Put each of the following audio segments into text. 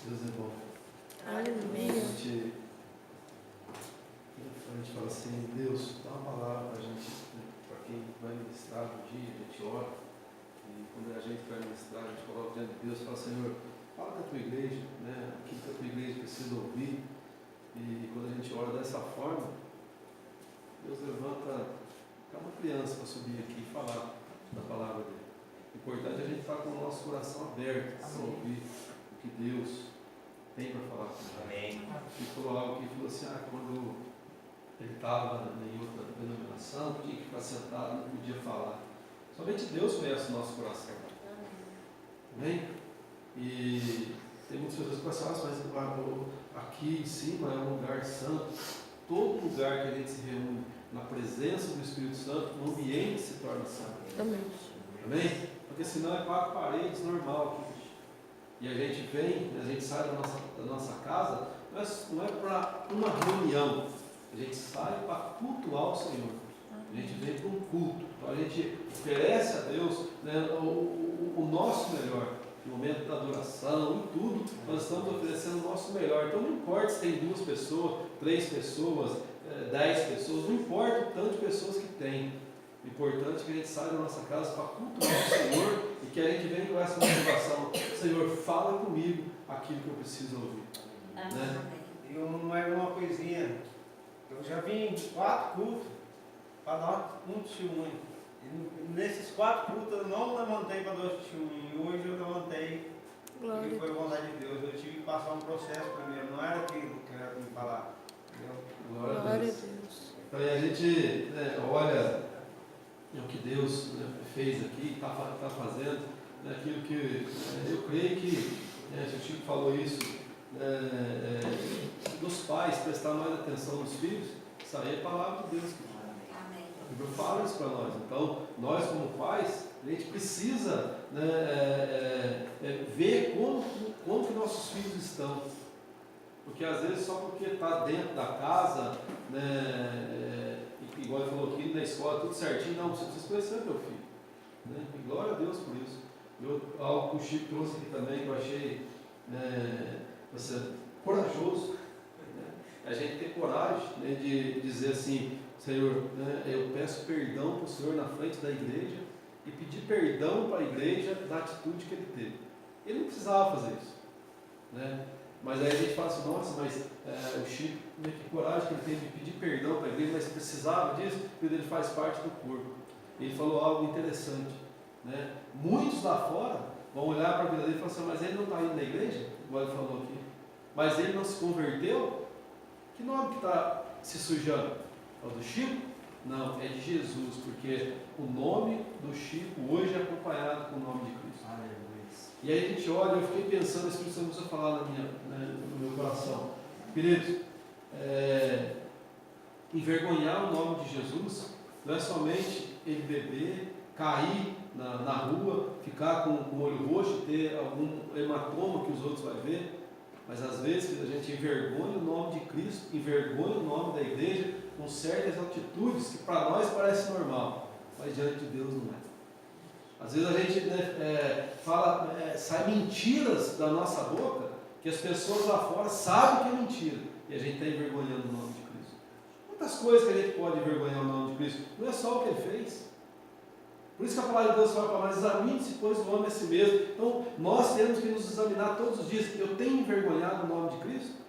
Deus é bom. Amém. A gente fala assim, Deus, dá uma palavra para a gente, né, para quem vai ministrar no dia, a gente ora. E quando a gente vai ministrar, a gente coloca diante de Deus e fala, Senhor, fala com a tua igreja, né, aquilo que a tua igreja precisa ouvir. E quando a gente ora dessa forma, Deus levanta uma criança para subir aqui e falar da palavra dele. O importante é a gente estar com o nosso coração aberto para ouvir o que Deus tem para falar com a gente. E falou algo que falou assim, quando ele estava em outra denominação, tinha que ficar sentado, não podia falar. Somente Deus conhece o nosso coração. Amém? E tem muitas pessoas que pensam, mas aqui em cima é um lugar santo. Todo lugar que a gente se reúne na presença do Espírito Santo, o ambiente se torna santo. Amém. Amém? Porque senão é 4 paredes normal aqui. E a gente vem, a gente sai da nossa casa, não é para uma reunião. A gente sai para cultuar o Senhor. A gente vem para um culto. Então a gente oferece a Deus, né, o nosso melhor. No momento da adoração, em tudo, nós estamos oferecendo o nosso melhor. Então não importa se tem 2 pessoas, 3 pessoas, 10 pessoas, não importa o tanto de pessoas que tem. O importante é que a gente saia da nossa casa para cultuar o Senhor e que a gente venha com essa motivação. Senhor, fala comigo aquilo que eu preciso ouvir. Né? E uma coisinha, eu já vim em 4 cultos para dar um testemunho. E nesses 4 cultos eu não levantei para dar testemunho. E hoje eu levantei, porque foi vontade de Deus. Eu tive que passar um processo primeiro, não era aquilo que era para me falar. Entendeu? Glória a Deus. Então a gente olha o que Deus fez aqui, está fazendo, aquilo que eu creio que, o Chico falou isso, dos pais prestar mais atenção nos filhos, isso aí é a palavra de Deus. A Bíblia fala isso para nós. Então, nós como pais, a gente precisa ver como que nossos filhos estão. Porque às vezes só porque está dentro da casa, igual ele falou aqui, na escola, tudo certinho, não, vocês conheceram meu filho. Né? E glória a Deus por isso. Algo que o Chico trouxe aqui também, que eu achei corajoso. Né? A gente ter coragem, né, de dizer assim, Senhor, eu peço perdão para o Senhor na frente da igreja e pedir perdão para a igreja da atitude que ele teve. Ele não precisava fazer isso. Né? Mas aí a gente fala assim, nossa, mas o Chico, que coragem que ele teve de pedir perdão para a igreja, mas precisava disso, porque ele faz parte do corpo. Ele falou algo interessante. Né? Muitos lá fora vão olhar para a vida dele e falar assim, mas ele não está indo na igreja, igual ele falou aqui. Mas ele não se converteu? Que nome que está se sujando? É o do Chico? Não, é de Jesus, porque o nome do Chico hoje é acompanhado com o nome de Cristo. E aí a gente olha, eu fiquei pensando, isso que você falar no meu coração. Queridos, envergonhar o nome de Jesus não é somente ele beber, cair na rua, ficar com o olho roxo, ter algum hematoma que os outros vão ver, mas às vezes a gente envergonha o nome de Cristo, envergonha o nome da igreja com certas atitudes que para nós parece normal, mas diante de Deus não é. Às vezes a gente sai mentiras da nossa boca, que as pessoas lá fora sabem que é mentira, e a gente está envergonhando o nome de Cristo. Quantas coisas que a gente pode envergonhar o nome de Cristo? Não é só o que ele fez. Por isso que a palavra de Deus fala para nós, examine-se, pois o homem é si mesmo. Então, nós temos que nos examinar todos os dias. Eu tenho envergonhado o nome de Cristo?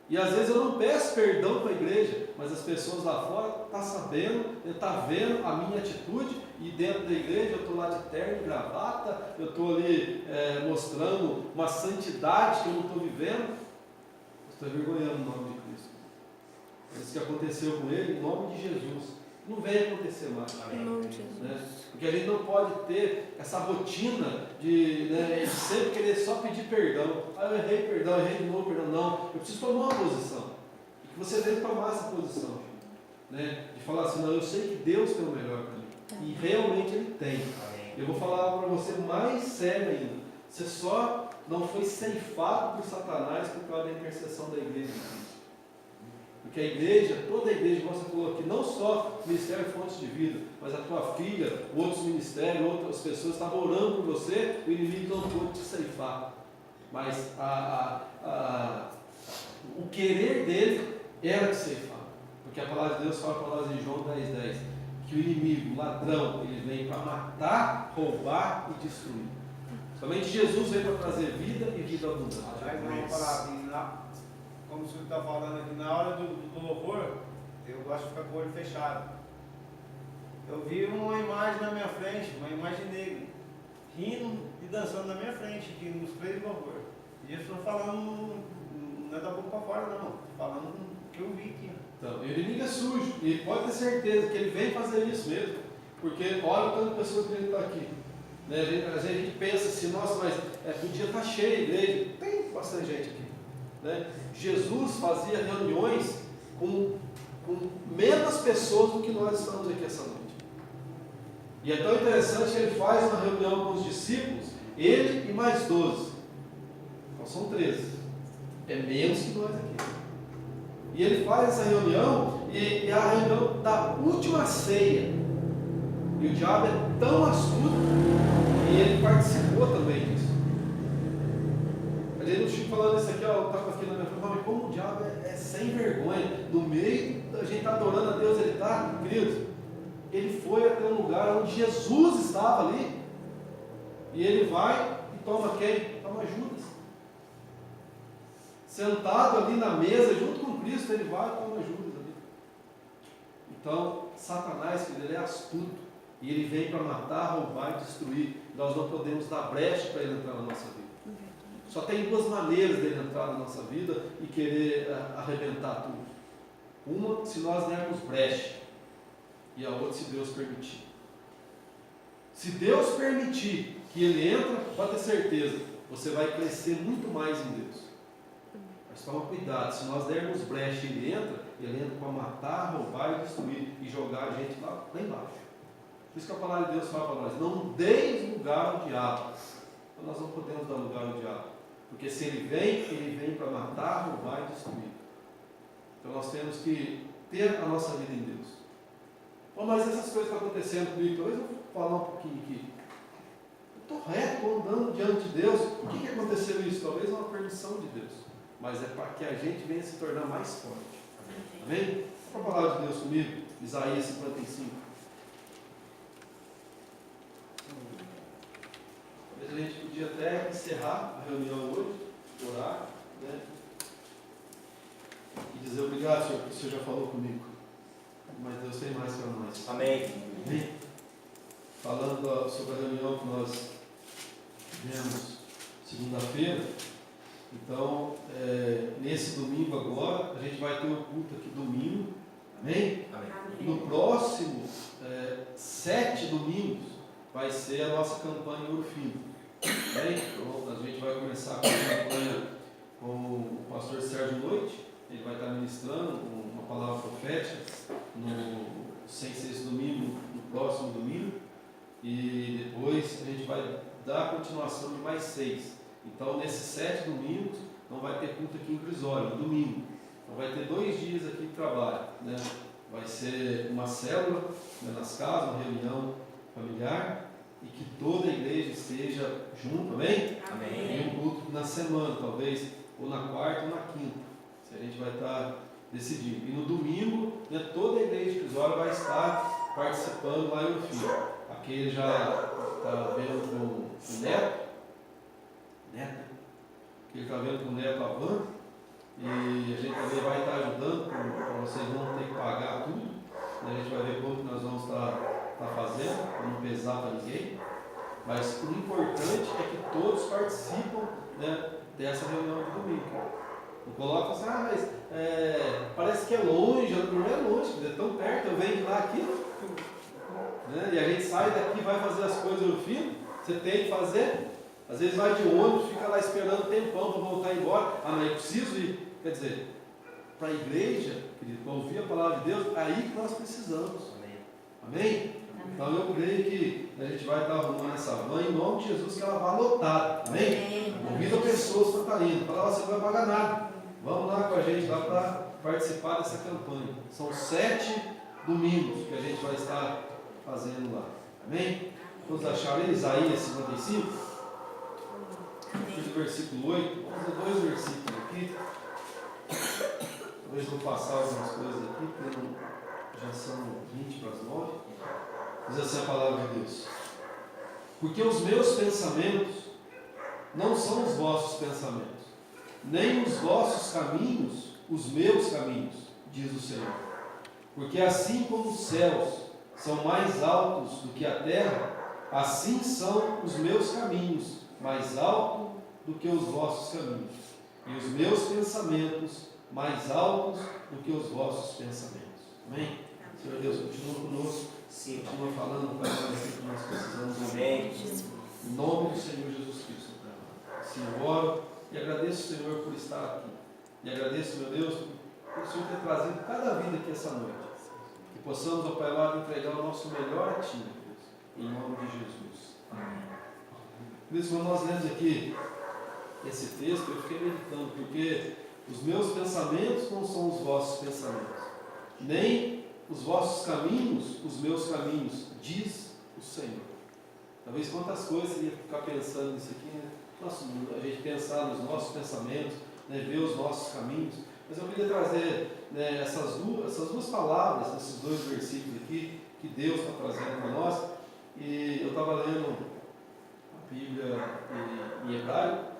E às vezes eu não peço perdão para a igreja, mas as pessoas lá fora estão sabendo, estão vendo a minha atitude, e dentro da igreja eu estou lá de terno e gravata, eu estou ali mostrando uma santidade que eu não estou vivendo. Eu estou envergonhando o nome de Cristo. É isso que aconteceu com ele, em nome de Jesus. Não vem acontecer mais. Né? Porque a gente não pode ter essa rotina de sempre querer só pedir perdão. Eu errei, perdão, errei de novo, perdão. Não, eu preciso tomar uma posição. E que você deve tomar essa posição. Né? De falar assim, não, eu sei que Deus tem o melhor para mim. E realmente Ele tem. Eu vou falar para você mais sério ainda. Você só não foi ceifado por Satanás por causa da intercessão da igreja. Porque a igreja, toda a igreja, como você falou aqui, não só o Ministério Fontes de Vida, mas a tua filha, outros ministérios, outras pessoas estavam orando por você, o inimigo não pôde te ceifar. mas o querer dele era de ceifar. Porque a palavra de Deus fala para nós em João 10:10, que o inimigo, o ladrão, ele vem para matar, roubar e destruir. Somente Jesus veio para trazer vida e vida abundante. Aliás, vamos falar assim, como o senhor está falando aqui, na hora do louvor, eu gosto de ficar com o olho fechado. Eu vi uma imagem na minha frente, uma imagem negra, rindo e dançando na minha frente, aqui nos três louvores. E eu estou falando, não é da boca para fora, não. Estou falando o que eu vi aqui. Então, o inimigo é sujo, e pode ter certeza que ele vem fazer isso mesmo, porque olha o tanto de pessoas que ele está aqui. Né? Às vezes a gente pensa assim, nossa, mas podia estar cheio a igreja. Tem bastante gente aqui. Né? Jesus fazia reuniões com menos pessoas do que nós estamos aqui essa noite. E é tão interessante que ele faz uma reunião com os discípulos, ele e mais 12. Então são 13. É menos que nós aqui. E ele faz essa reunião, e é a reunião da última ceia. E o diabo é tão astuto, e ele participou também disso. A gente não fica falando isso aqui, eu estava aqui na minha frente, mas como o diabo é sem vergonha, no meio da gente tá adorando a Deus, ele está, queridos, ele foi até um lugar onde Jesus estava ali, e ele vai e toma quem? Toma Judas. Sentado ali na mesa, junto com Cristo, ele vai e toma Judas ali. Então, Satanás, ele é astuto, e ele vem para matar, roubar e destruir. Nós não podemos dar brecha para ele entrar na nossa vida. Só tem duas maneiras dele entrar na nossa vida e querer arrebentar tudo. Uma, se nós dermos brecha, e a outra, se Deus permitir. Se Deus permitir que ele entre, pode ter certeza, você vai crescer muito mais em Deus. Mas toma cuidado, se nós dermos brecha e ele entra para matar, roubar e destruir e jogar a gente lá embaixo. Por isso que a palavra de Deus fala para nós, não deis lugar ao diabo. Então nós não podemos dar lugar ao diabo. Porque se ele vem para matar, roubar e destruir. Então nós temos que ter a nossa vida em Deus. Bom, mas essas coisas estão acontecendo comigo, talvez eu vou falar um pouquinho aqui. Eu estou reto, estou andando diante de Deus. Por que aconteceu isso? Talvez uma permissão de Deus. Mas é para que a gente venha se tornar mais forte. Amém? Vamos para a palavra de Deus comigo, Isaías 55. Talvez a gente podia até encerrar a reunião hoje, orar, né? E dizer obrigado, Senhor, porque o Senhor já falou comigo. Mas Deus tem mais para nós. Amém. Amém? Falando sobre a reunião que nós tivemos segunda-feira. Então, nesse domingo agora, a gente vai ter o culto aqui domingo. Amém? Amém. No próximo 7 domingos vai ser a nossa campanha Ouro Fino. Amém? Então, a gente vai começar com a campanha com o pastor Sérgio Noite. Ele vai estar ministrando uma palavra profética sem ser esse domingo, no próximo domingo. E depois a gente vai dar a continuação de mais 6. Então, nesses 7 domingos, não vai ter culto aqui em Crisório, no domingo. Então, vai ter 2 dias aqui de trabalho. Né? Vai ser uma célula, né, nas casas, uma reunião familiar, e que toda a igreja esteja junto, amém? Amém. E um culto na semana, talvez, ou na quarta ou na quinta. Se a gente vai estar decidindo. E no domingo, né, toda a igreja de Crisório vai estar participando lá no filho. Aqui ele já está vendo com o neto. Que ele está vendo com o neto Avan, e a gente também vai estar ajudando, para vocês não ter que pagar tudo. A gente vai ver como que nós vamos estar fazendo, para não pesar para ninguém. Mas o importante é que todos participam, né, dessa reunião de domingo. Não coloca assim, mas parece que é longe, não é longe, é tão perto, eu venho de lá aqui. Né, e a gente sai daqui e vai fazer as coisas no fim, você tem que fazer. Às vezes vai de ônibus, fica lá esperando um tempão para voltar embora. Ah, mas eu preciso ir. Quer dizer, para a igreja, querido, para ouvir a palavra de Deus, é aí que nós precisamos. Amém. Amém? Então eu creio que a gente vai estar arrumando essa van em nome de Jesus, que ela vai lotada. Amém? Convida pessoas para estar indo. Fala, você não vai pagar nada. Vamos lá com a gente lá para participar dessa campanha. São 7 domingos que a gente vai estar fazendo lá. Amém? Todos acharam Isaías 55? versículo 8, vamos ler 2 versículos aqui. Talvez vou passar algumas coisas aqui, porque já são 20 para as 9. Diz assim a palavra de Deus: porque os meus pensamentos não são os vossos pensamentos, nem os vossos caminhos os meus caminhos, diz o Senhor. Porque assim como os céus são mais altos do que a terra, assim são os meus caminhos mais altos do que os vossos caminhos, e os meus pensamentos mais altos do que os vossos pensamentos. Amém? Senhor Deus, continua conosco, continua falando para nós o que nós precisamos. Amém? Em nome do Senhor Jesus Cristo. Assim eu oro e agradeço, Senhor, por estar aqui. E agradeço, meu Deus, por o Senhor ter trazido cada vida aqui essa noite. Que possamos, ó Pai amado, entregar o nosso melhor a Ti, meu Deus. Em nome de Jesus. Amém. Por isso, quando nós lemos aqui esse texto, eu fiquei meditando, porque os meus pensamentos não são os vossos pensamentos, nem os vossos caminhos, os meus caminhos, diz o Senhor. Talvez quantas coisas seria ficar pensando nisso aqui, né? Nossa, a gente pensar nos nossos pensamentos, né? Ver os nossos caminhos. Mas eu queria trazer, né, essas duas palavras, esses 2 versículos aqui, que Deus está trazendo para nós. E eu estava lendo a Bíblia em hebraico.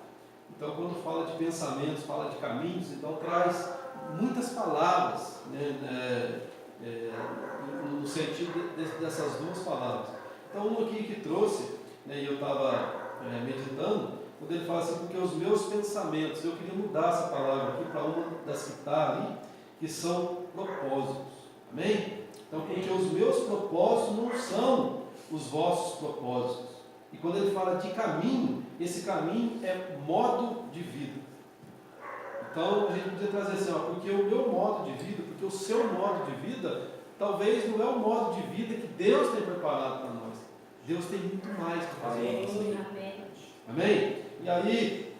Então, quando fala de pensamentos, fala de caminhos, então traz muitas palavras, né, no sentido dessas 2 palavras. Então, uma aqui que trouxe, né, e eu estava meditando, quando ele fala assim, porque os meus pensamentos, eu queria mudar essa palavra aqui para uma das que está ali, que são propósitos. Amém? Então, porque os meus propósitos não são os vossos propósitos. E quando ele fala de caminho, esse caminho é modo de vida. Então, a gente podia trazer assim, ó, porque o meu modo de vida, porque o seu modo de vida, talvez não é o modo de vida que Deus tem preparado para nós. Deus tem muito mais para fazer. Amém? Amém? E aí,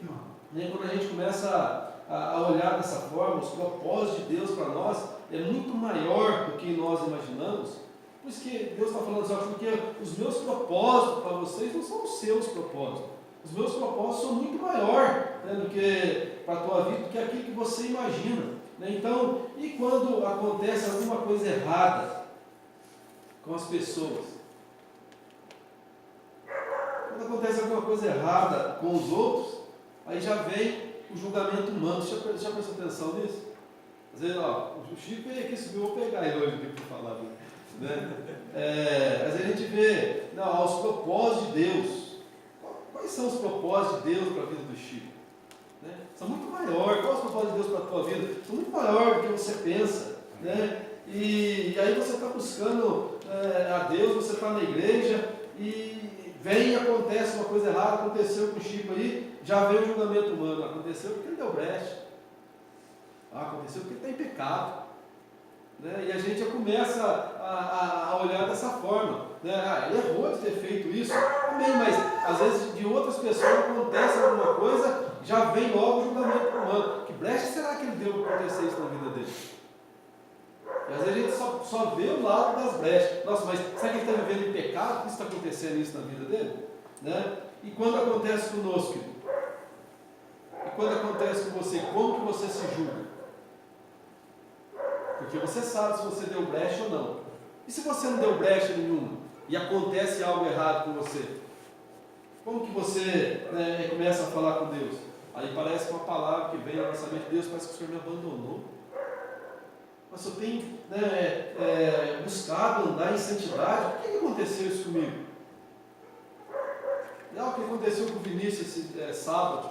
né, quando a gente começa a olhar dessa forma, os propósitos de Deus para nós é muito maior do que nós imaginamos. Por isso que Deus está falando assim, porque os meus propósitos para vocês não são os seus propósitos. Os meus propósitos são muito maiores, né, do que para a tua vida, do que aquilo que você imagina. Né? Então, e quando acontece alguma coisa errada com as pessoas? Quando acontece alguma coisa errada com os outros, aí já vem o julgamento humano. Já prestou atenção nisso? Às vezes, ó, o Chico veio aqui, subiu, vou pegar ele hoje aqui para falar. Né? Às vezes a gente vê, não, os propósitos de Deus. Quais são os propósitos de Deus para a vida do Chico? Né? São muito maiores. Quais os propósitos de Deus para a tua vida? São muito maiores do que você pensa. Né? E aí você está buscando a Deus, você está na igreja e vem e acontece uma coisa errada, aconteceu com o Chico aí, já veio o julgamento humano. Aconteceu porque ele deu brecha. Aconteceu porque ele está em pecado. Né? E a gente já começa a olhar dessa forma. Né? Ele errou de ter feito isso. Também, mas às vezes de outras pessoas acontece alguma coisa, já vem logo o julgamento humano. Que brecha será que ele deu para acontecer isso na vida dele? E às vezes a gente só vê o lado das brechas. Nossa, mas será que ele está vivendo em pecado? Por que está acontecendo isso na vida dele? Né? E quando acontece conosco? E quando acontece com você, como que você se julga? Porque você sabe se você deu brecha ou não. E se você não deu brecha nenhuma e acontece algo errado com você? Como que você, né, começa a falar com Deus? Aí parece que uma palavra que vem na nossa mente, Deus, parece que o Senhor me abandonou. Mas eu tenho, né, buscado andar em santidade. Por que aconteceu isso comigo? Não, o que aconteceu com o Vinícius esse sábado?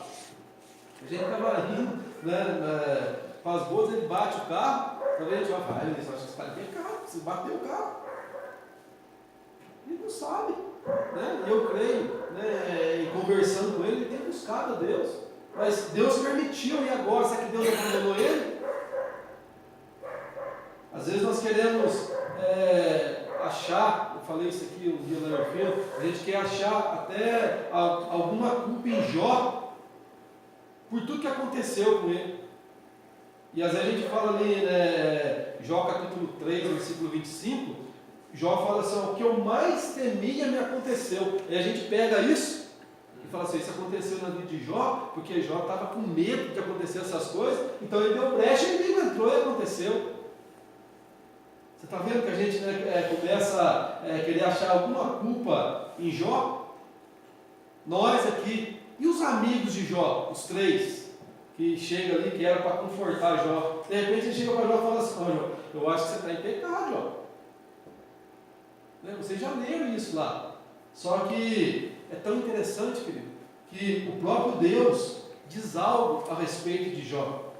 A gente estava indo, né, para as boas, ele bate o carro. Talvez a gente vai falar, Vinícius, acho que você está em pecado, você bateu o carro. Ele não sabe. Né? Eu creio, né, e conversando com ele, ele tem buscado a Deus. Mas Deus permitiu, e agora? Será que Deus abandonou ele? Às vezes nós queremos achar, eu falei isso aqui um dia na Eurofino, a gente quer achar até alguma culpa em Jó por tudo que aconteceu com ele. E às vezes a gente fala ali, Jó capítulo 3, versículo 25, Jó fala assim, o que eu mais temia me aconteceu. E a gente pega isso e fala assim, isso aconteceu na vida de Jó, porque Jó estava com medo de acontecer essas coisas, então ele deu brecha e o inimigo entrou e aconteceu. Você está vendo que a gente começa a querer achar alguma culpa em Jó? Nós aqui, e os amigos de Jó, os 3, que chegam ali, que era para confortar Jó, de repente ele chega para Jó e fala assim, Jó, eu acho que você está em pecado, Jó. Vocês já leram isso lá. Só que é tão interessante, querido, que o próprio Deus diz algo a respeito de Jó.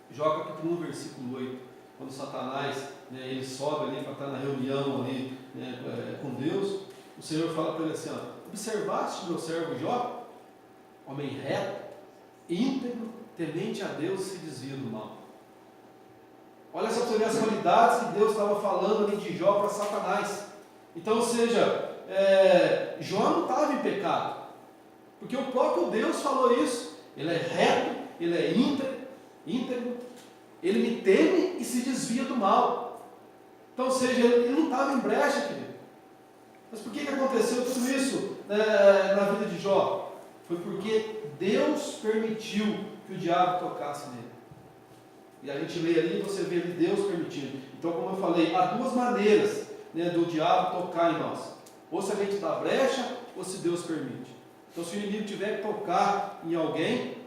Jó capítulo 1, versículo 8, quando Satanás, ele sobe ali para estar na reunião ali, com Deus, o Senhor fala para ele assim, observaste meu servo Jó, homem reto, íntegro, temente a Deus e se desvia do mal. Olha só para você ver as qualidades que Deus estava falando ali de Jó para Satanás. Então, ou seja, Jó não estava em pecado, porque o próprio Deus falou isso. Ele é reto, ele é íntegro, ele me teme e se desvia do mal. Então, ou seja, ele não estava em brecha, querido. Mas por que aconteceu tudo isso na vida de Jó? Foi porque Deus permitiu que o diabo tocasse nele. E a gente lê ali e você vê ali Deus permitindo. Então, como eu falei, há duas maneiras do diabo tocar em nós. Ou se a gente dá brecha, ou se Deus permite. Então, se o inimigo tiver que tocar em alguém,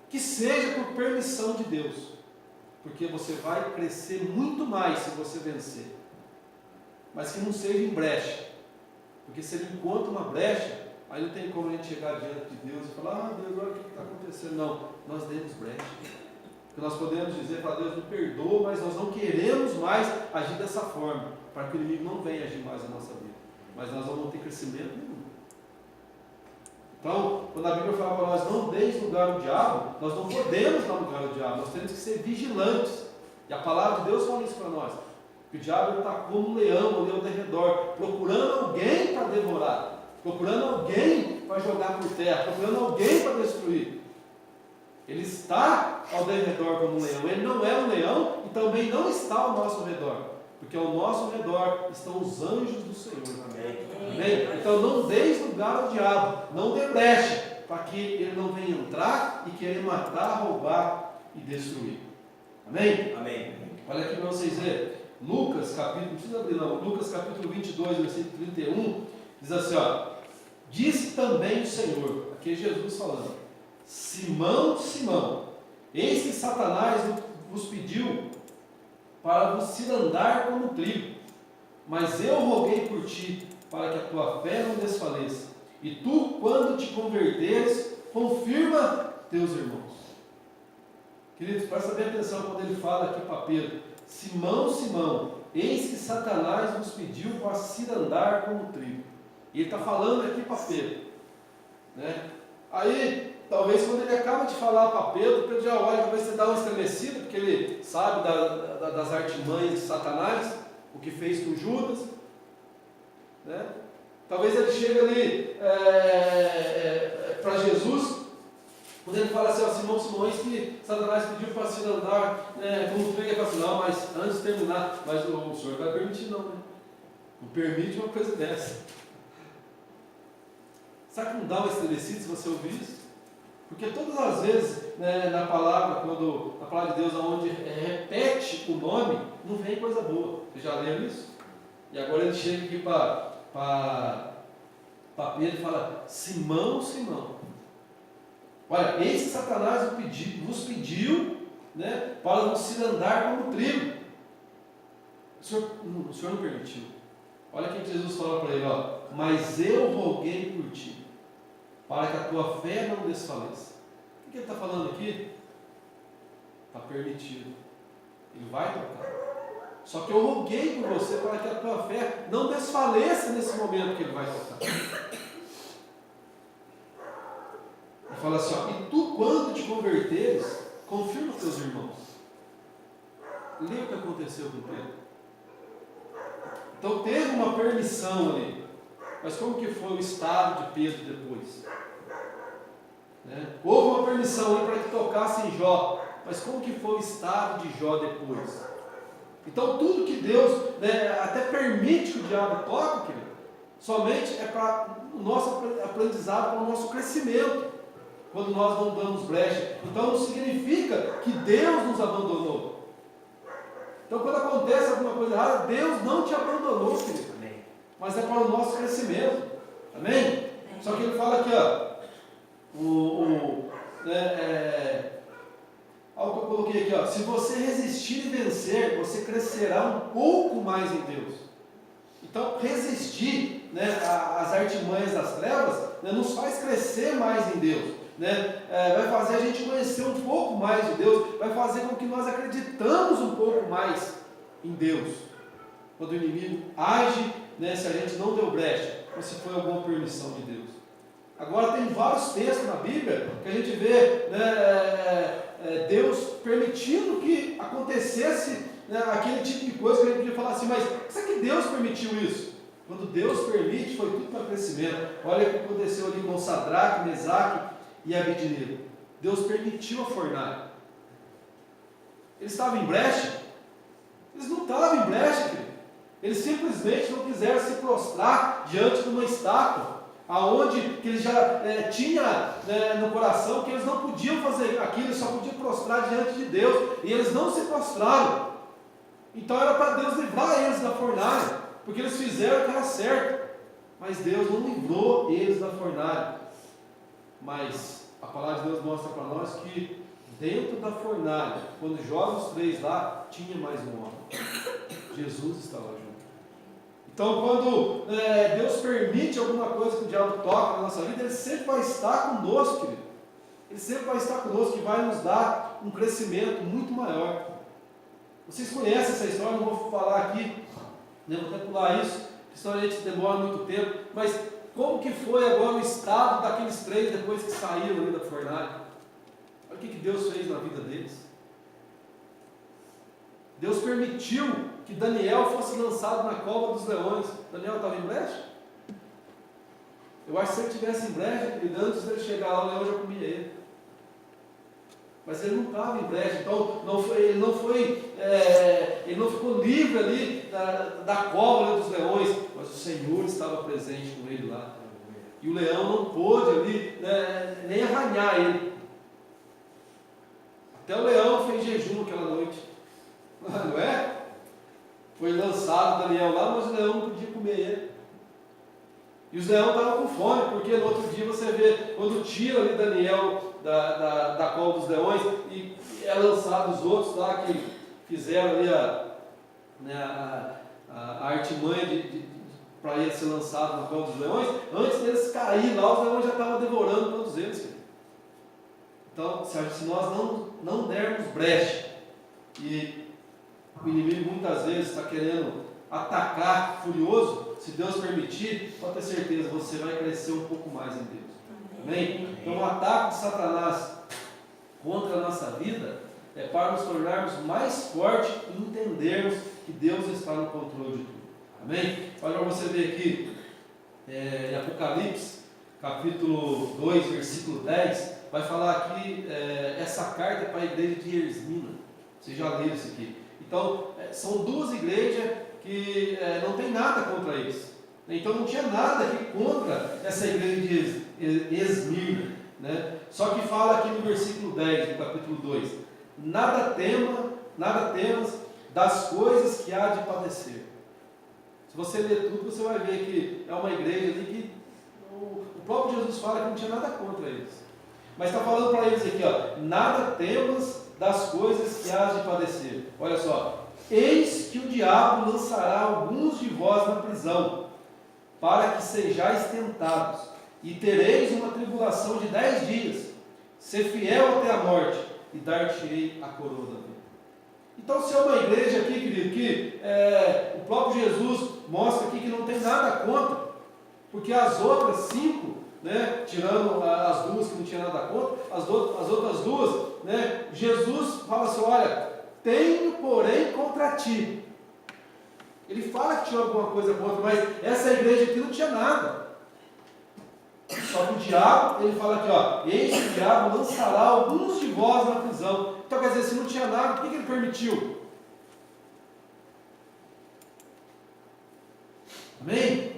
que seja por permissão de Deus. Porque você vai crescer muito mais se você vencer. Mas que não seja em brecha. Porque se ele encontra uma brecha, aí não tem como a gente chegar diante de Deus e falar, Deus, olha o que está acontecendo. Não, nós demos brecha. Porque nós podemos dizer para Deus, me perdoa, mas nós não queremos mais agir dessa forma, para que o inimigo não venha agir mais na nossa vida. Mas nós não vamos ter crescimento nenhum. Então, quando a Bíblia fala para nós, não deis lugar ao diabo, nós não podemos dar lugar ao diabo, nós temos que ser vigilantes. E a palavra de Deus fala isso para nós. Que o diabo está como um leão ali ao redor, procurando alguém para devorar, procurando alguém para jogar por terra, procurando alguém para destruir. Ele está ao redor como um leão. Ele não é um leão e também não está ao nosso redor. Porque ao nosso redor estão os anjos do Senhor. Amém? Então não deis lugar ao diabo. Não dê brecha para que ele não venha entrar e querer matar, roubar e destruir. Amém? Amém. Olha aqui para vocês verem. Lucas capítulo, não precisa abrir não. Lucas capítulo 22, versículo 31. Diz assim, disse também o Senhor. Aqui é Jesus falando. Simão, Simão, eis que Satanás vos pediu para vos cirandar como trigo, mas eu roguei por ti, para que a tua fé não desfaleça, e tu, quando te converteres, confirma teus irmãos. Queridos, presta bem atenção quando ele fala aqui para Pedro, Simão, Simão, eis que Satanás vos pediu para cirandar como trigo. E ele está falando aqui para Pedro, Aí, talvez quando ele acaba de falar para Pedro já olha, talvez você dá um estremecido, porque ele sabe das artimanhas de Satanás, o que fez com Judas. Talvez ele chegue ali para Jesus, quando ele fala assim, Simão, Simão, isso que Satanás pediu para se andar, como trigo, ele fala assim, não, mas antes de terminar, mas o Senhor vai permitir não, Não permite uma coisa dessa. Sabe que não dá um estremecido se você ouvir isso? Porque todas as vezes, na palavra de Deus, onde repete o nome, não vem coisa boa. Vocês já leram isso? E agora ele chega aqui para Pedro e fala, Simão, Simão, olha, eis que Satanás vos pediu, para vos cirandar como trigo. O Senhor não permitiu. Olha o que Jesus fala para ele, mas eu roguei por ti, para que a tua fé não desfaleça. O que ele está falando aqui? Está permitido. Ele vai tocar. Só que eu roguei por você para que a tua fé não desfaleça nesse momento que ele vai tocar. Ele fala assim, e tu quando te converteres, confirma os teus irmãos. Lê o que aconteceu com Pedro. Então teve uma permissão ali. Mas como que foi o estado de Pedro depois? Houve uma permissão ali para que tocasse em Jó. Mas como que foi o estado de Jó depois? Então tudo que Deus até permite que o diabo toque, querido, Somente é para o nosso aprendizado, para o nosso crescimento, quando nós não damos brecha. Então não significa que Deus nos abandonou. Então quando acontece alguma coisa errada, Deus não te abandonou, querido. Amém. Mas é para o nosso crescimento. Amém? Amém. Só que ele fala aqui, ó. Algo que eu coloquei aqui, ó. Se você resistir e vencer, você crescerá um pouco mais em Deus. Então, resistir, né, às artimanhas das trevas, né, nos faz crescer mais em Deus, né? Vai fazer a gente conhecer um pouco mais de Deus, vai fazer com que nós acreditamos um pouco mais em Deus. Quando o inimigo age, né, se a gente não deu brecha, ou se foi alguma permissão de Deus. Agora tem vários textos na Bíblia que a gente vê, né, Deus permitindo que acontecesse, né, aquele tipo de coisa que a gente podia falar assim, mas será que Deus permitiu isso? Quando Deus permite, foi tudo para crescimento. Olha o que aconteceu ali com Sadraque, Mesaque e Abednego. Deus permitiu a fornalha. Eles estavam em brecha? Eles não estavam em brecha, querido. Eles simplesmente não quiseram se prostrar diante de uma estátua, aonde que eles já tinham, né, no coração que eles não podiam fazer aquilo, eles só podiam prostrar diante de Deus, e eles não se prostraram. Então era para Deus livrar eles da fornalha, porque eles fizeram o que era certo, mas Deus não livrou eles da fornalha. Mas a palavra de Deus mostra para nós que dentro da fornalha, quando joga os três lá, tinha mais um homem. Jesus estava junto. Então, quando Deus permite alguma coisa que o diabo toque na nossa vida, Ele sempre vai estar conosco, querido. Ele sempre vai estar conosco, que vai nos dar um crescimento muito maior. Vocês conhecem essa história, não vou falar aqui, né, vou até pular isso, senão a gente demora muito tempo, mas como que foi agora o estado daqueles três depois que saíram ali da fornalha? Olha o que Deus fez na vida deles. Deus permitiu que Daniel fosse lançado na cova dos leões. Daniel estava em brecha? Eu acho que se ele estivesse em brecha, antes dele chegar lá, o leão já comia ele. Mas ele não estava em brecha, então ele não ficou livre ali da cova dos leões, mas o Senhor estava presente com ele lá. E o leão não pôde ali, né, nem arranhar ele. Até o leão fez jejum aquela noite. Não é? Foi lançado Daniel lá, mas o leão não podia comer ele. E os leões estavam com fome, porque no outro dia você vê, quando tira ali Daniel da cova dos leões, e é lançado os outros lá que fizeram ali a artimanha para ele ser lançado na cova dos leões, antes deles caírem lá, os leões já estavam devorando todos eles. Então, se nós não dermos brecha, e o inimigo muitas vezes está querendo atacar furioso, se Deus permitir, pode ter certeza, você vai crescer um pouco mais em Deus. Amém? Então o ataque de Satanás contra a nossa vida é para nos tornarmos mais fortes e entendermos que Deus está no controle de tudo. Amém? Olha para você ver aqui, em Apocalipse, capítulo 2, versículo 10, vai falar aqui, essa carta é para a igreja de Esmirna. Vocês já leram isso aqui. Então, são duas igrejas que não tem nada contra eles. Então não tinha nada aqui contra essa igreja de Esmirna, né? Só que fala aqui no versículo 10 do capítulo 2: nada temas das coisas que há de padecer. Se você ler tudo, você vai ver que é uma igreja ali que o próprio Jesus fala que não tinha nada contra eles. Mas está falando para eles aqui, ó, nada temas das coisas que há de padecer. Olha só: eis que o diabo lançará alguns de vós na prisão, para que sejais tentados, e tereis uma tribulação de 10 dias. Ser fiel até a morte, e dar-te-ei a coroa da vida. Então, se é uma igreja aqui, querido, que o próprio Jesus mostra aqui que não tem nada contra, porque as outras 5, né, tirando as duas que não tinha nada contra, as outras duas, né, Jesus fala assim: olha, tenho porém contra ti. Ele fala que tinha alguma coisa contra, mas essa igreja aqui não tinha nada. Só que o diabo, ele fala aqui, ó, eis que o diabo lançará alguns de vós na prisão. Então quer dizer, se não tinha nada, por que ele permitiu? Amém?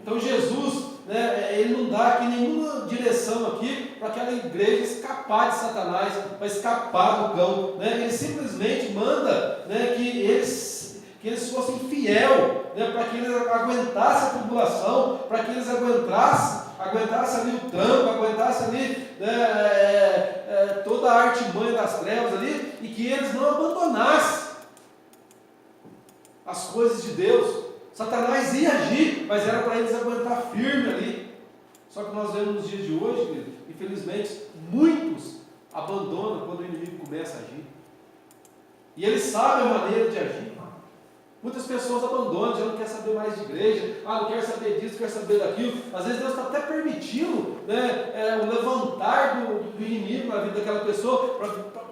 Então Jesus, né, ele não dá aqui nenhuma direção aqui para aquela igreja escapar de Satanás, para escapar do cão. Né? Ele simplesmente manda, né, que eles fossem fiel, né, para que eles aguentassem a tribulação, para que eles aguentassem ali o tranco, aguentassem ali, né, toda a artimanha das trevas ali, e que eles não abandonassem as coisas de Deus. Satanás ia agir, mas era para eles aguentar firme ali. Só que nós vemos nos dias de hoje, querido, infelizmente, muitos abandonam quando o inimigo começa a agir. E eles sabem a maneira de agir. Muitas pessoas abandonam, já não quer saber mais de igreja, não quer saber disso, quer saber daquilo. Às vezes Deus está até permitindo, né, o levantar do inimigo na vida daquela pessoa,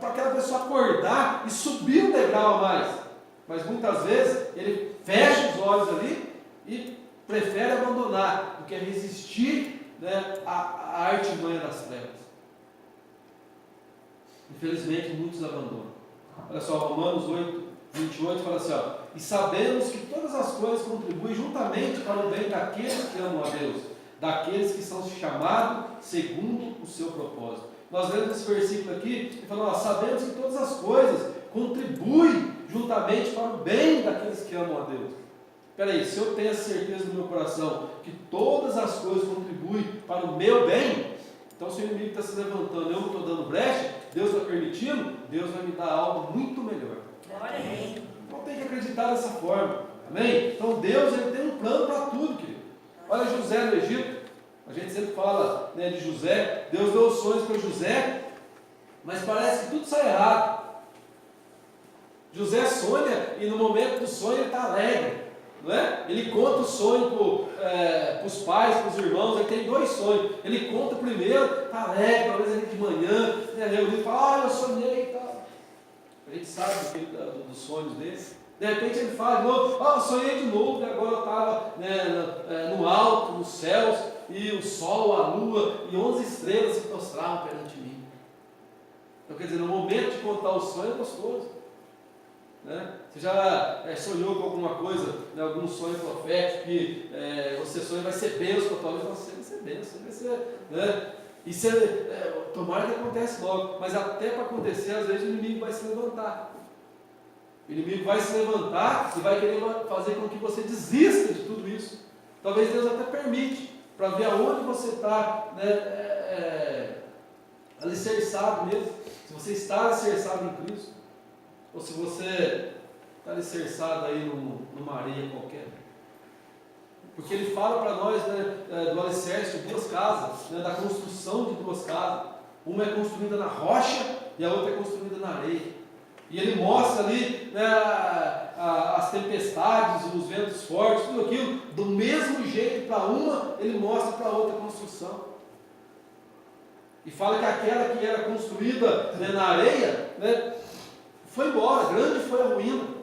para aquela pessoa acordar e subir um degrau a mais. Mas muitas vezes ele fecha os olhos ali e prefere abandonar do que resistir, né, à artimanha das trevas. Infelizmente muitos abandonam. Olha só, Romanos 8:28 fala assim, ó, e sabemos que todas as coisas contribuem juntamente para o bem daqueles que amam a Deus, daqueles que são chamados segundo o seu propósito. Nós lemos esse versículo aqui e falamos, sabemos que todas as coisas contribuem juntamente para o bem daqueles que amam a Deus. Espera aí, se eu tenho a certeza no meu coração que todas as coisas contribuem para o meu bem, então se o inimigo está se levantando, eu não estou dando brecha, Deus está permitindo, Deus vai me dar algo muito melhor. Amém. Então tem que acreditar dessa forma. Amém? Então Deus, ele tem um plano para tudo, querido. Olha José no Egito. A gente sempre fala, né, de José. Deus deu sonhos para José, mas parece que tudo sai errado. José sonha e no momento do sonho ele está alegre, não é? Ele conta o sonho para os pais, para os irmãos. Ele tem 2 sonhos. Ele conta o primeiro, está alegre, talvez ele de manhã, né, reunido e fala, eu sonhei e tal. A gente sabe dos sonhos dele. De repente ele fala de novo, eu sonhei de novo, e agora eu estava, né, no alto, nos céus, e o sol, a lua e 11 estrelas se prostravam perante mim. Então quer dizer, no momento de contar o sonho é gostoso. Né? Você já sonhou com alguma coisa, né, algum sonho profético, que você sonha vai ser bênção para a tua vida, você vai ser bênção, vai ser, né? E tomara que acontece logo, mas até para acontecer, às vezes o inimigo vai se levantar. O inimigo vai se levantar e vai querer fazer com que você desista de tudo isso. Talvez Deus até permite, para ver aonde você está, né, alicerçado mesmo. Se você está alicerçado em Cristo, ou se você está alicerçado aí numa areia qualquer. Porque ele fala para nós, né, do alicerce de 2 casas, né, da construção de 2 casas. Uma é construída na rocha e a outra é construída na areia. E ele mostra ali, né, as tempestades, os ventos fortes, tudo aquilo, do mesmo jeito para uma, ele mostra para a outra construção. E fala que aquela que era construída, né, na areia, né, foi embora, grande foi a ruína.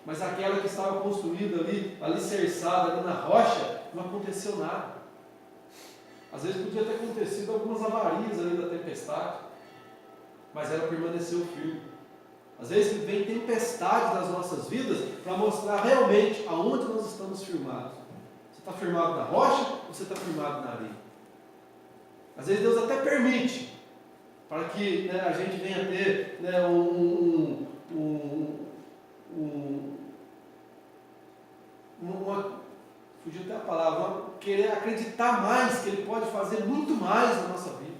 Mas aquela que estava construída ali, alicerçada ali na rocha, não aconteceu nada. Às vezes podia ter acontecido algumas avarias ali da tempestade, mas ela permaneceu firme. Às vezes vem tempestade nas nossas vidas para mostrar realmente aonde nós estamos firmados. Você está firmado na rocha ou você está firmado na areia? Às vezes Deus até permite para que, né, a gente venha ter, né, fugiu até a palavra, querer acreditar mais que Ele pode fazer muito mais na nossa vida.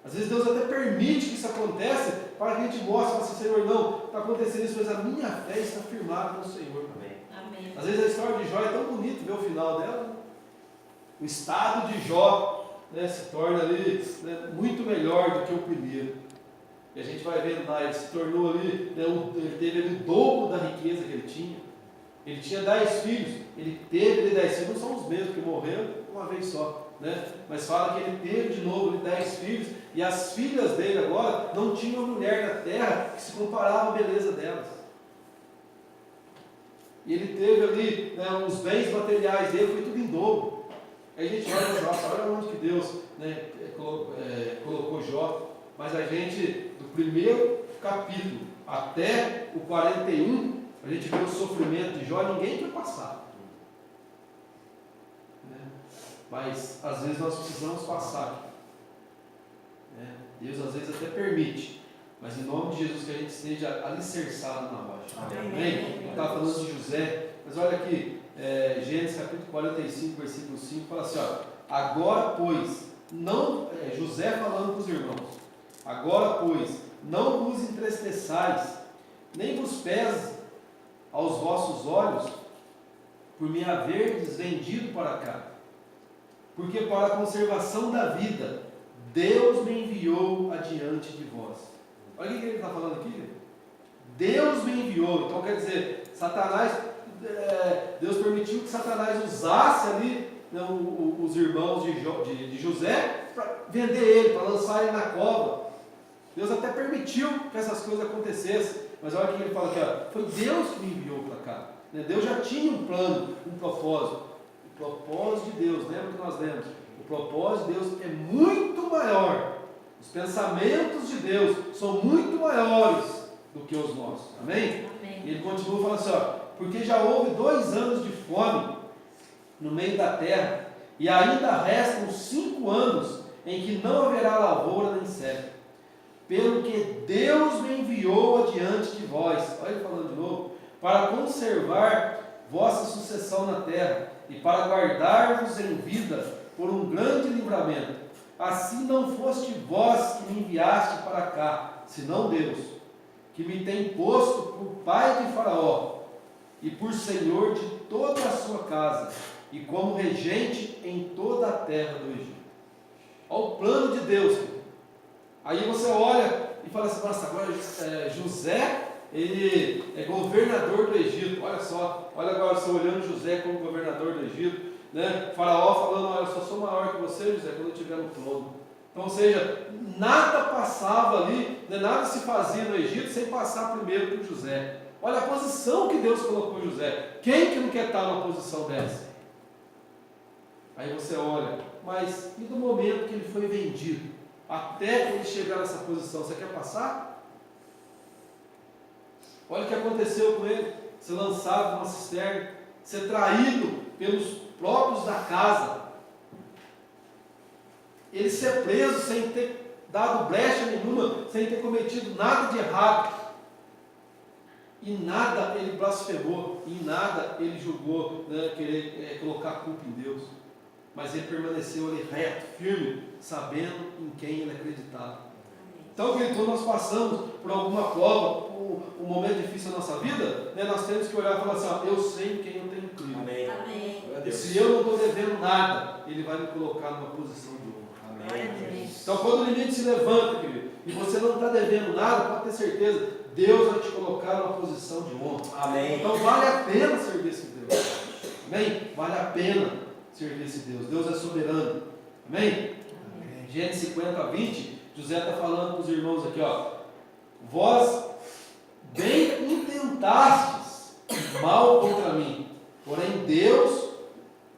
Às vezes Deus até permite que isso aconteça para que a gente mostre, assim, Senhor, não, está acontecendo isso, mas a minha fé está firmada no Senhor. Amém. Às vezes a história de Jó é tão bonita, ver o final dela, né? O estado de Jó, né, se torna ali, né, muito melhor do que o primeiro. E a gente vai vendo lá, ele se tornou ali, né, ele teve ali o dobro da riqueza que ele tinha. Ele tinha 10 filhos, ele teve ali 10 filhos, não são os mesmos que morreram uma vez só, né? Mas fala que ele teve de novo ali 10 filhos, e as filhas dele agora não tinham mulher na terra que se comparava à beleza delas. E ele teve ali, né, os bens materiais dele, foi tudo em dobro. Aí a gente olha para Jó, olha onde que Deus, né, colocou Jó. Mas a gente, do primeiro capítulo até o 41, a gente vê o sofrimento de Jó, ninguém quer passar. mas às vezes nós precisamos passar. Deus às vezes até permite, mas em nome de Jesus que a gente esteja alicerçado na rocha. Amém? Eu estava falando de José, mas olha aqui, Gênesis capítulo 45, versículo 5, fala assim, ó, agora pois, não, José falando para os irmãos, agora pois, não vos entristeçais, nem vos pese aos vossos olhos, por me haverdes vendido para cá, porque para a conservação da vida, Deus me enviou adiante de vós. Olha o que ele está falando aqui. Deus me enviou. Então quer dizer, Satanás, Deus permitiu que Satanás usasse ali, né, os irmãos de José para vender ele, para lançar ele na cova. Deus até permitiu que essas coisas acontecessem. Mas olha o que ele fala aqui, ó, foi Deus que me enviou para cá. Deus já tinha um plano, um propósito. O propósito de Deus, lembra que nós lemos? O propósito de Deus é muito maior. Os pensamentos de Deus são muito maiores do que os nossos. Amém? Amém. E ele continua falando assim, ó, porque já houve 2 anos de fome no meio da terra, e ainda restam 5 anos em que não haverá lavoura nem seca. Pelo que Deus me enviou adiante de vós, olha ele falando de novo, para conservar vossa sucessão na terra, e para guardar-vos em vida por um grande livramento. Assim não foste vós que me enviaste para cá, senão Deus, que me tem posto por pai de Faraó, e por senhor de toda a sua casa, e como regente em toda a terra do Egito. Olha o plano de Deus. Aí você olha e fala assim, nossa, agora José, ele é governador do Egito. Olha só, olha agora você olhando José como governador do Egito, né? Faraó falando, olha, eu só sou maior que você, José, quando eu estiver no trono. Então, ou seja, nada passava ali, né? Nada se fazia no Egito sem passar primeiro por José. Olha a posição que Deus colocou José. Quem que não quer estar numa posição dessa? Aí você olha, mas e do momento que ele foi vendido, até ele chegar nessa posição, você quer passar? Olha o que aconteceu com ele, ser lançado numa cisterna, ser traído pelos próprios da casa, ele ser preso sem ter dado brecha nenhuma, sem ter cometido nada de errado, e nada ele blasfemou, em nada ele julgou, né, querer colocar a culpa em Deus, mas ele permaneceu ali reto, firme, sabendo em quem ele acreditava. Então, querido, nós passamos por alguma prova, um momento difícil na nossa vida, né, nós temos que olhar e falar assim, ó, eu sei em quem eu tenho crido. Amém. Amém. E se eu não estou devendo nada, ele vai me colocar numa posição de honra. Amém. Então, quando o limite se levanta, querido, e você não está devendo nada, pode ter certeza, Deus vai te colocar numa posição de honra. Amém. Então, vale a pena servir esse Deus. Amém? Vale a pena servir esse Deus. Deus é soberano. Amém? Amém. Gênesis 50:20, José está falando para os irmãos aqui, ó. Vós bem intentastes mal contra mim, porém Deus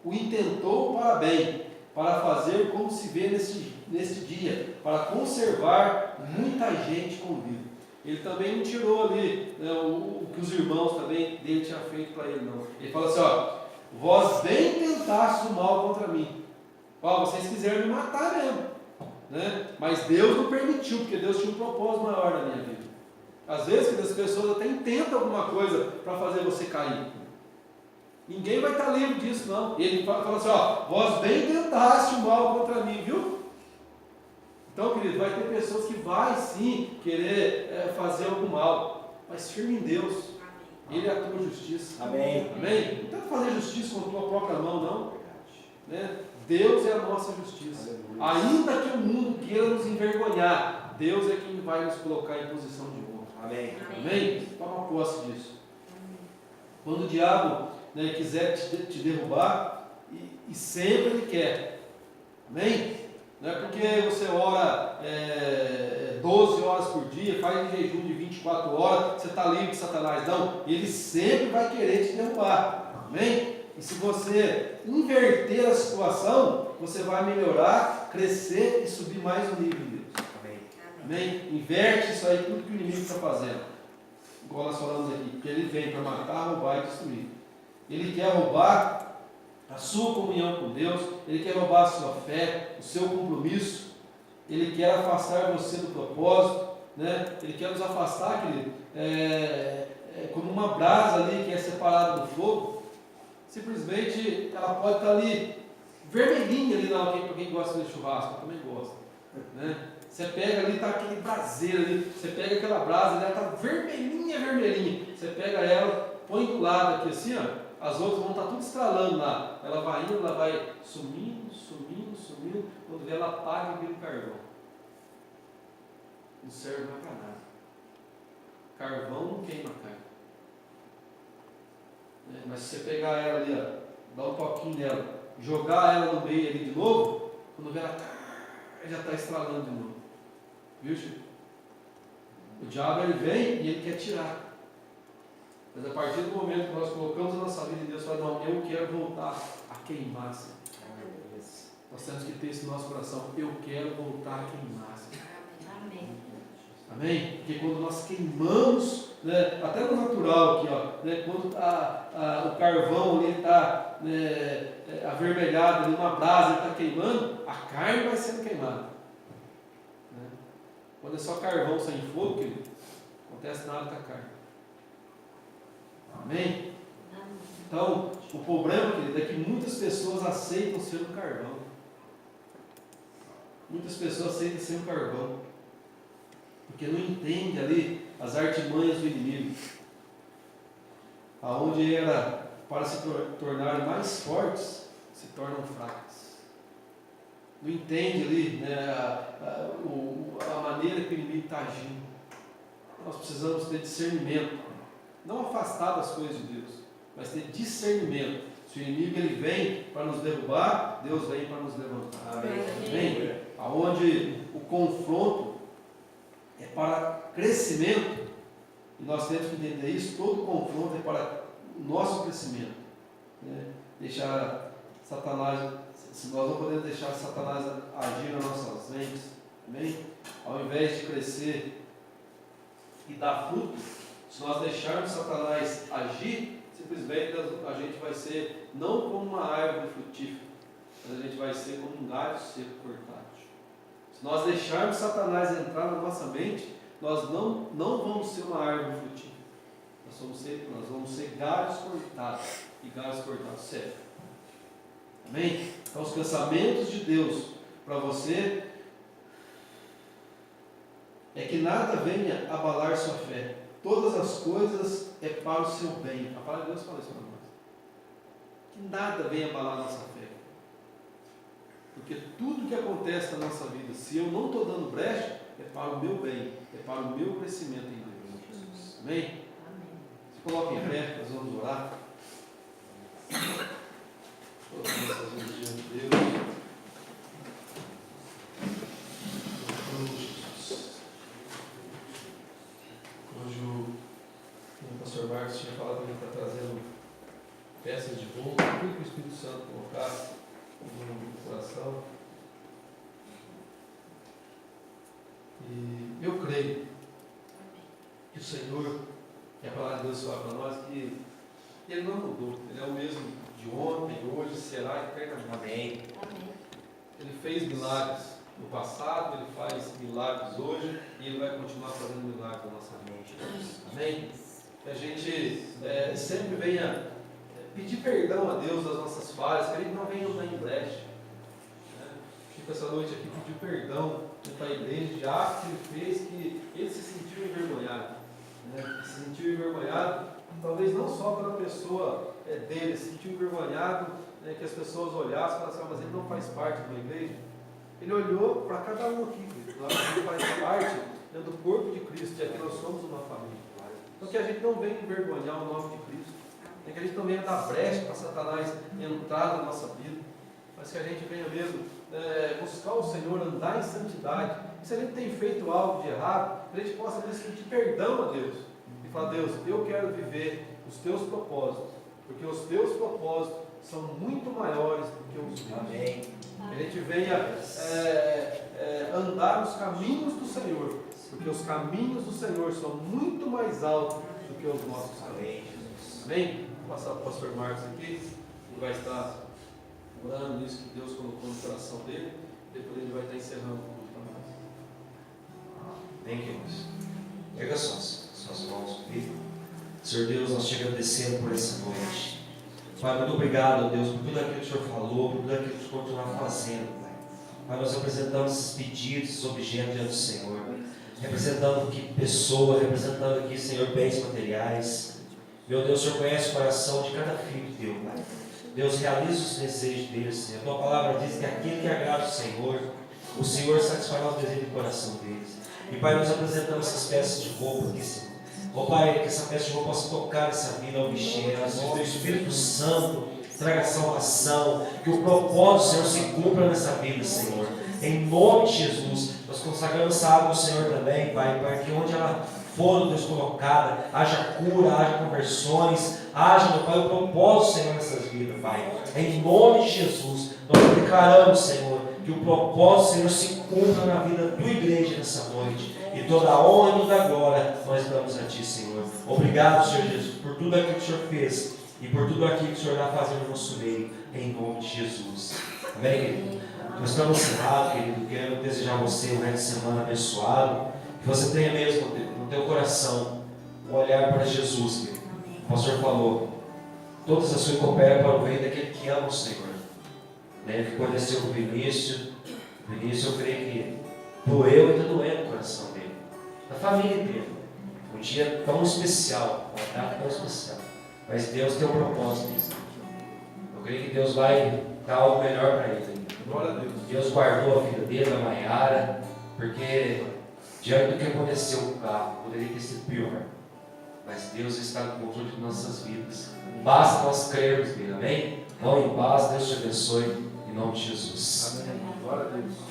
o intentou para bem, para fazer como se vê neste dia, para conservar muita gente com vida. Ele também não tirou ali, né, o que os irmãos também dele tinham feito para ele, não. Ele fala assim, ó, vós bem tentastes o mal contra mim. Ó, vocês quiseram me matar mesmo, né? Mas Deus não permitiu, porque Deus tinha um propósito maior na minha vida. Às vezes as pessoas até intentam alguma coisa para fazer você cair. Ninguém vai estar livre disso, não. Ele fala assim, ó, vós bem tentaste o mal contra mim, viu? Então, querido, vai ter pessoas que vai sim querer fazer algo mal, mas firme em Deus. Ele atua justiça. Amém. Amém? Não tenta fazer justiça com a tua própria mão, não. Né? Deus é a nossa justiça. Ainda que o mundo queira nos envergonhar, Deus é quem vai nos colocar em posição de honra. Amém. Amém? Toma posse disso. Quando o diabo, né, quiser te derrubar, e sempre ele quer. Amém? Não é porque você ora 12 horas por dia, faz jejum de 24 horas, você está livre de Satanás. Não, ele sempre vai querer te derrubar. Amém? E se você inverter a situação, você vai melhorar, crescer e subir mais um nível em Deus. Amém. Amém? Inverte isso aí, tudo que o inimigo está fazendo. Igual nós falamos aqui, porque ele vem para matar, roubar e destruir. Ele quer roubar a sua comunhão com Deus, ele quer roubar a sua fé, o seu compromisso, ele quer afastar você do propósito, né? Ele quer nos afastar, querido, como uma brasa ali que é separada do fogo. Simplesmente ela pode estar ali vermelhinha ali para quem gosta de churrasco, eu também gosto, né? Você pega ali, está aquele braseiro ali, você pega aquela brasa, ela está vermelhinha, vermelhinha, você pega ela, põe do lado aqui assim, ó, as outras vão estar tudo estralando lá, ela vai indo, ela vai sumindo, sumindo, sumindo, quando vê ela apaga e vira um carvão. Não serve mais para nada. Carvão não queima carne. Mas se você pegar ela ali, ó, dar um toquinho nela, jogar ela no meio ali de novo, quando vê ela já está estralando de novo. Viu, Chico? O diabo ele vem e ele quer tirar. Mas a partir do momento que nós colocamos a nossa vida em Deus, fala, não, eu quero voltar a queimar-se. Nós temos que ter isso no nosso coração. Eu quero voltar a queimar-se. Amém. Amém? Porque quando nós queimamos, né, até no natural aqui, ó, né, quando o carvão ali está avermelhado, ali, uma brasa está queimando, a carne vai sendo queimada. Né? Quando é só carvão sem fogo, querido, não acontece nada com a carne. Amém? Então, o problema, querido, é que muitas pessoas aceitam ser um carvão. Muitas pessoas aceitam ser um carvão. Porque não entende ali as artimanhas do inimigo. Aonde era para se tornarem mais fortes, se tornam fracas. Não entende ali, né, a maneira que o inimigo está agindo. Nós precisamos ter discernimento. Não afastar das coisas de Deus, mas ter discernimento. Se o inimigo ele vem para nos derrubar, Deus vem para nos levantar. Amém? Aonde o confronto é para crescimento, e nós temos que entender isso, todo confronto é para o nosso crescimento. Né? Deixar Satanás, se nós não podemos deixar Satanás agir nas nossas mentes, amém? Ao invés de crescer e dar fruto, se nós deixarmos Satanás agir, simplesmente a gente vai ser não como uma árvore frutífera, mas a gente vai ser como um galho seco cortado. Se nós deixarmos Satanás entrar na nossa mente, nós não vamos ser uma árvore frutífera. Nós vamos ser galhos cortados, e galhos cortados secos. Amém? Então os pensamentos de Deus para você é que nada venha abalar sua fé. Todas as coisas é para o seu bem. A palavra de Deus fala isso para nós. Que nada venha abalar a nossa fé. Porque tudo que acontece na nossa vida, se eu não estou dando brecha, é para o meu bem, é para o meu crescimento em Deus. Jesus. Amém? Amém. Se coloque em pé, nós vamos orar. Todas essas mãos diante de Deus. Hoje o pastor Marcos tinha falado que ele está trazendo peças de bolo, tudo que o Espírito Santo colocasse no coração. E eu creio que o Senhor, que a palavra de Deus fala para nós, que Ele não mudou, Ele é o mesmo de ontem, hoje, será eternamente. Amém. Ele fez milagres no passado, Ele faz milagres hoje e Ele vai continuar fazendo milagres na nossa mente. Amém? Que a gente sempre venha pedir perdão a Deus das nossas falhas, que Ele não venha andar em brecha. Fico essa noite aqui pedir perdão para a igreja de atos que Ele fez, que Ele se sentiu envergonhado. Né? Se sentiu envergonhado, talvez não só pela pessoa dele, se sentiu envergonhado, né, que as pessoas olhassem e falassem, mas ele não faz parte de uma igreja. Ele olhou para cada um aqui, nós faz parte do corpo de Cristo, e aqui nós somos uma família. Então que a gente não venha envergonhar o nome de Cristo, que a gente não venha dar brecha para Satanás entrar na nossa vida, mas que a gente venha mesmo buscar o Senhor, andar em santidade. E se a gente tem feito algo de errado, que a gente possa pedir perdão a Deus e falar, Deus, eu quero viver os teus propósitos, porque os teus propósitos são muito maiores do que os meus. Amém. Que a gente venha andar nos caminhos do Senhor, porque os caminhos do Senhor são muito mais altos do que os nossos caminhos. Amém? Vou passar para o pastor Marcos aqui, ele vai estar orando nisso que Deus colocou no coração dele. Depois ele vai estar encerrando o culto para nós. Amém, queridos. Pega suas mãos comigo. Senhor Deus, nós te agradecemos por essa noite. Pai, muito obrigado, Deus, por tudo aquilo que o Senhor falou, por tudo aquilo que o Senhor continua fazendo, Pai. Pai, nós apresentamos esses pedidos, esses objetos diante do Senhor. Representando aqui pessoa, representando aqui, Senhor, bens materiais. Meu Deus, o Senhor conhece o coração de cada filho teu, Pai. Deus, realiza os desejos deles, Senhor. A tua palavra diz que aquele que agrada o Senhor satisfará os desejos do coração deles. E Pai, nós apresentamos essas peças de roupa aqui, Senhor. Ó Pai, que essa peça de roupa possa tocar essa vida ao bichinho, que o Espírito Santo traga salvação, que o propósito, Senhor, se cumpra nessa vida, Senhor. Em nome de Jesus, nós consagramos essa água ao Senhor também, Pai, para que onde ela for, Deus, colocada, haja cura, haja conversões, haja, meu Pai, o propósito, Senhor, nessas vidas, Pai. Em nome de Jesus, nós declaramos, Senhor, que o propósito, Senhor, se cumpra na vida da tua igreja nessa noite. E toda a honra e toda a glória nós damos a Ti, Senhor. Obrigado, Senhor Jesus, por tudo aquilo que o Senhor fez e por tudo aquilo que o Senhor está fazendo no nosso meio, em nome de Jesus. Amém, querido? Nós estamos encerrados, querido. Quero desejar a você um resto de semana abençoado. Que você tenha mesmo no teu coração um olhar para Jesus, querido. O pastor falou: todas as coisas cooperam para o bem daquele que ama o Senhor. Né? Que conheceu o Vinícius. Eu creio que doeu e está doendo o coração dele, da família dele. Um dia tão especial, uma data tão especial. Mas Deus tem um propósito nisso. Eu creio que Deus vai dar algo melhor para ele. Glória a Deus. Deus guardou a vida dele, da Maiara, porque diante do que aconteceu com o carro, poderia ter sido pior. Mas Deus está no controle de nossas vidas. Basta nós crermos nele, amém? Vão em paz, Deus te abençoe, em nome de Jesus. Amém. Glória a Deus.